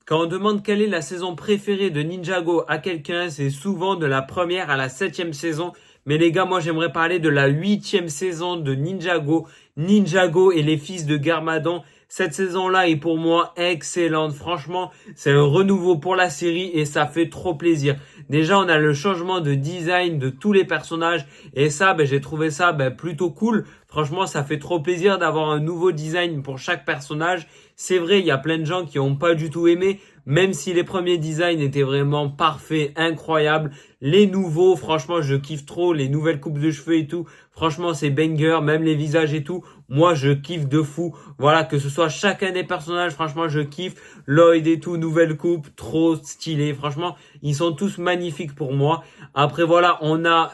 Quand on demande quelle est la saison préférée de Ninjago à quelqu'un, c'est souvent de la première à la 7e saison. Mais les gars, moi j'aimerais parler de la 8e saison de Ninjago. Ninjago et les fils de Garmadon. Cette saison-là est pour moi excellente. Franchement, c'est un renouveau pour la série et ça fait trop plaisir. Déjà, on a le changement de design de tous les personnages et ça, j'ai trouvé ça plutôt cool. Franchement, ça fait trop plaisir d'avoir un nouveau design pour chaque personnage. C'est vrai, il y a plein de gens qui n'ont pas du tout aimé, même si les premiers designs étaient vraiment parfaits, incroyables. Les nouveaux, franchement, je kiffe trop. Les nouvelles coupes de cheveux et tout, franchement, c'est banger. Même les visages et tout, moi, je kiffe de fou. Voilà, que ce soit chacun des personnages, franchement, je kiffe. Lloyd et tout, nouvelle coupe, trop stylé. Franchement, ils sont tous magnifiques pour moi. Après, voilà, on a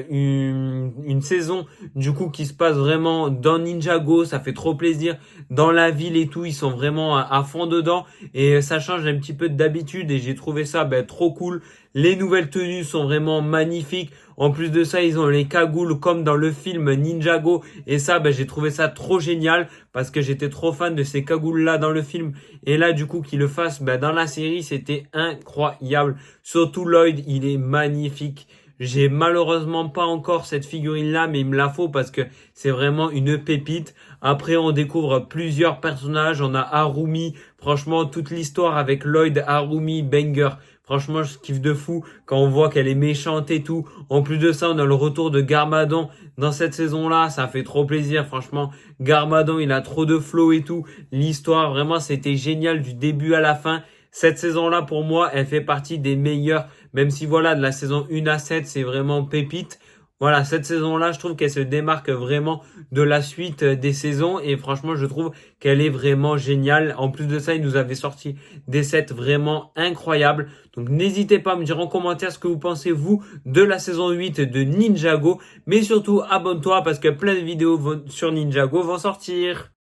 une saison, du coup, qui se passe vraiment dans Ninjago. Ça fait trop plaisir. Dans la ville et tout, ils sont vraiment à fond dedans. Et ça change un petit peu d'habitude. Et j'ai trouvé ça trop cool. Les nouvelles tenues sont vraiment magnifiques. En plus de ça, ils ont les cagoules comme dans le film Ninjago. Et ça, j'ai trouvé ça trop génial parce que j'étais trop fan de ces cagoules-là dans le film. Et là, du coup, qu'ils le fassent dans la série, c'était incroyable. Surtout Lloyd, il est magnifique. J'ai malheureusement pas encore cette figurine-là, mais il me la faut parce que c'est vraiment une pépite. Après, on découvre plusieurs personnages. On a Harumi. Franchement, toute l'histoire avec Lloyd, Harumi, banger. Franchement, je kiffe de fou quand on voit qu'elle est méchante et tout. En plus de ça, on a le retour de Garmadon dans cette saison-là. Ça fait trop plaisir, franchement. Garmadon, il a trop de flow et tout. L'histoire, vraiment, c'était génial du début à la fin. Cette saison-là, pour moi, elle fait partie des meilleures. Même si, voilà, de la saison 1 à 7, c'est vraiment pépite. Voilà, cette saison-là, je trouve qu'elle se démarque vraiment de la suite des saisons et franchement, je trouve qu'elle est vraiment géniale. En plus de ça, il nous avait sorti des sets vraiment incroyables. Donc n'hésitez pas à me dire en commentaire ce que vous pensez, vous, de la saison 8 de Ninjago. Mais surtout, abonne-toi parce que plein de vidéos sur Ninjago vont sortir.